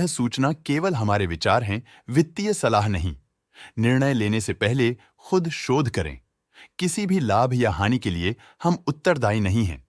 सूचना केवल हमारे विचार हैं, वित्तीय सलाह नहीं। निर्णय लेने से पहले खुद शोध करें। किसी भी लाभ या हानि के लिए हम उत्तरदायी नहीं हैं।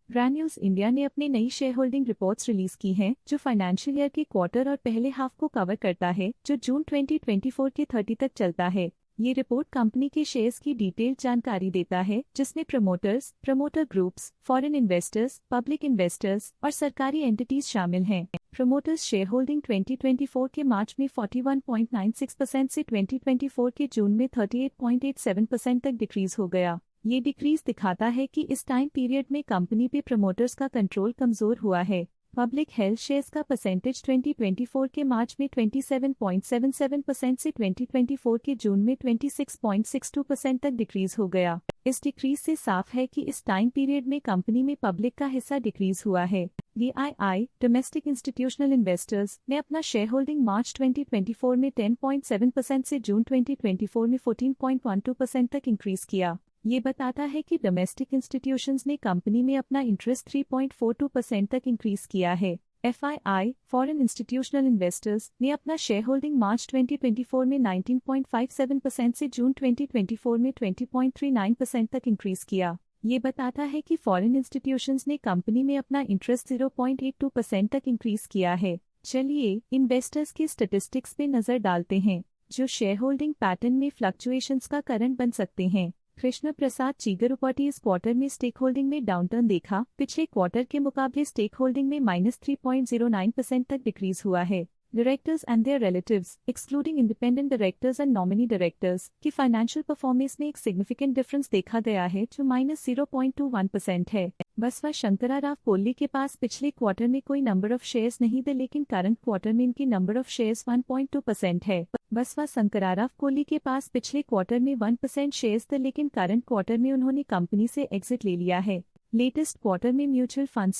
ग्रैन्यूल्स इंडिया ने अपनी नई शेयर होल्डिंग रिपोर्ट्स रिलीज की हैं, जो फाइनेंशियल ईयर के क्वार्टर और पहले हाफ को कवर करता है, जो जून 2024 के 30 तक चलता है। ये रिपोर्ट कंपनी के शेयर्स की डिटेल्ड जानकारी देता है, जिसमें promoters, promoter groups, foreign investors, public investors और सरकारी एंटिटीज शामिल हैं। प्रमोटर्स शेयर होल्डिंग 2024 के मार्च में 41.96% से 2024 के जून में 38.87% तक डिक्रीज हो गया। ये डिक्रीज दिखाता है कि इस टाइम पीरियड में कंपनी पे प्रमोटर्स का कंट्रोल कमजोर हुआ है। पब्लिक हेल्थ शेयर्स का परसेंटेज 2024 के मार्च में 27.77% से 2024 के जून में 26.62% तक डिक्रीज हो गया। इस डिक्रीज से साफ है कि इस टाइम पीरियड में कंपनी में पब्लिक का हिस्सा डिक्रीज हुआ है। DII डोमेस्टिक इंस्टीट्यूशनल इन्वेस्टर्स ने अपना शेयर होल्डिंग मार्च 2024 में 10.7% से जून 2024 में 14.12% तक इंक्रीज किया। ये बताता है कि डोमेस्टिक इंस्टीट्यूशंस ने कंपनी में अपना इंटरेस्ट 3.42% तक इंक्रीज किया है। FII फॉरेन इंस्टीट्यूशनल इन्वेस्टर्स ने अपना शेयर होल्डिंग मार्च 2024 में 19.57% से जून 2024 में 20.39% तक इंक्रीज किया। ये बताता है कि फॉरेन इंस्टीट्यूशंस ने कंपनी में अपना इंटरेस्ट 0.82% तक इंक्रीज किया है। चलिए इन्वेस्टर्स की स्टैटिस्टिक्स पे नजर डालते हैं, जो शेयर होल्डिंग पैटर्न में फ्लक्चुएशंस का कारण बन सकते हैं। कृष्ण प्रसाद चीगरुपटी इस क्वार्टर में स्टेक होल्डिंग में डाउनटर्न देखा। पिछले क्वार्टर के मुकाबले स्टेक होल्डिंग में -3.09% तक डिक्रीज हुआ है। Directors and their relatives excluding independent directors and nominee directors की फाइनेंशियल परफॉर्मेंस में एक सिग्निफिकेंट डिफरेंस देखा गया है, जो -0.21% है। बसवा शंकराराव कोल्ली के पास पिछले क्वार्टर में कोई नंबर ऑफ शेयर्स नहीं थे, लेकिन करंट क्वार्टर में इनकी नंबर ऑफ शेयर्स 1.2% है। बसवा शंकराराव कोल्ली के पास पिछले क्वार्टर में 1% शेयर्स थे, लेकिन करंट क्वार्टर में उन्होंने कंपनी से एग्जिट ले लिया है। लेटेस्ट क्वार्टर में म्यूचुअल फंड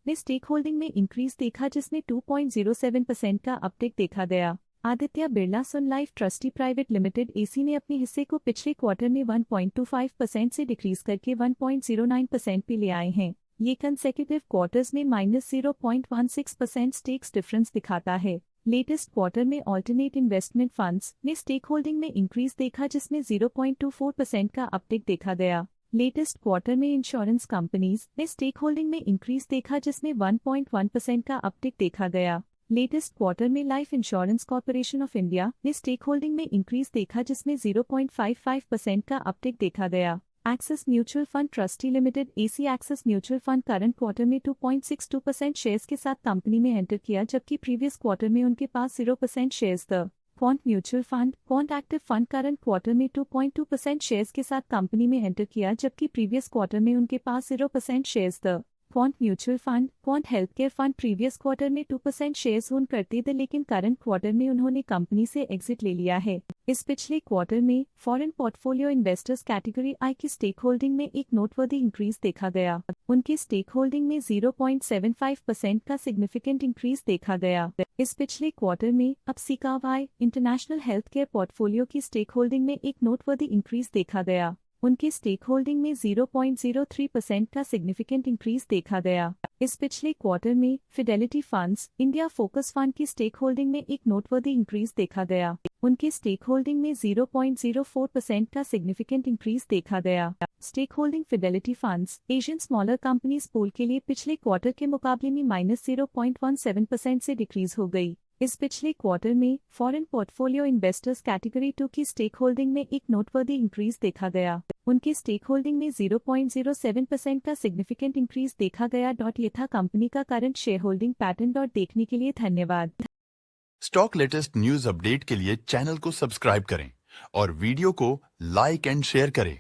ने स्टेक होल्डिंग में इंक्रीज देखा, जिसमें 2.07% का अपटेक देखा गया। Aditya Birla Sun Life trustee private limited AC ने अपने हिस्से को पिछले क्वार्टर में 1.25% से डिक्रीज करके 1.09% पे ले आए हैं। ये कंसेक्यूटिव क्वार्टर्स में -0.16% स्टेक्स डिफरेंस दिखाता है। लेटेस्ट क्वार्टर में ऑल्टरनेट इन्वेस्टमेंट फंड्स ने स्टेक होल्डिंग में इंक्रीज देखा, जिसमें 0.24% का अपटेक देखा गया। लेटेस्ट क्वार्टर में इंश्योरेंस कंपनीज ने स्टेक होल्डिंग में इंक्रीज देखा, जिसमें 1.1% का अपटेक देखा गया। लेटेस्ट क्वार्टर में life insurance corporation of India ने स्टेक होल्डिंग में इंक्रीज देखा, जिसमें 0.55% का अपटेक देखा गया। Axis mutual fund trustee limited AC axis mutual fund current quarter में 2.62% शेयर्स के साथ कंपनी में एंटर किया, जबकि प्रीवियस क्वार्टर में उनके पास 0% शेयर्स थे। Quant mutual fund quant active fund current quarter में 2.2% शेयर्स के साथ कंपनी में एंटर किया, जबकि प्रीवियस क्वार्टर में उनके पास 0% शेयर्स थे। Quant mutual fund quant health care fund previous quarter में 2% शेयर्स ओन करते थे, लेकिन करंट क्वार्टर में उन्होंने कंपनी से एग्जिट ले लिया है। इस पिछले क्वार्टर में foreign portfolio investors category I की स्टेक होल्डिंग में एक नोटवर्दी इंक्रीज देखा गया। उनकी स्टेक होल्डिंग में 0.75% का सिग्निफिकेंट इंक्रीज देखा गया। इस पिछले क्वार्टर में अब सिकावाई इंटरनेशनल हेल्थ केयर पोर्टफोलियो की स्टेक होल्डिंग में एक नोटवर्दी इंक्रीज देखा गया। उनकी स्टेक होल्डिंग में 0.03% का सिग्निफिकेंट इंक्रीज देखा गया। इस पिछले क्वार्टर में Fidelity funds India focus fund की स्टेक होल्डिंग में एक नोटवर्दी इंक्रीज देखा गया। उनकी स्टेक होल्डिंग में 0.04% का सिग्निफिकेंट इंक्रीज देखा गया। Stake holding fidelity funds Asian smaller companies pool के लिए पिछले क्वार्टर के मुकाबले में -0.17% से डिक्रीज हो गई। इस पिछले क्वार्टर में फॉरेन पोर्टफोलियो इन्वेस्टर्स कैटेगरी 2 की स्टेक होल्डिंग में एक नोटवर्दी इंक्रीज देखा गया। उनकी स्टेक होल्डिंग में 0.07% का सिग्निफिकेंट इंक्रीज देखा गया। ये था कंपनी का करंट शेयर होल्डिंग पैटर्न। देखने के लिए धन्यवाद। स्टॉक लेटेस्ट न्यूज अपडेट के लिए चैनल को सब्सक्राइब करें और वीडियो को लाइक एंड शेयर करें।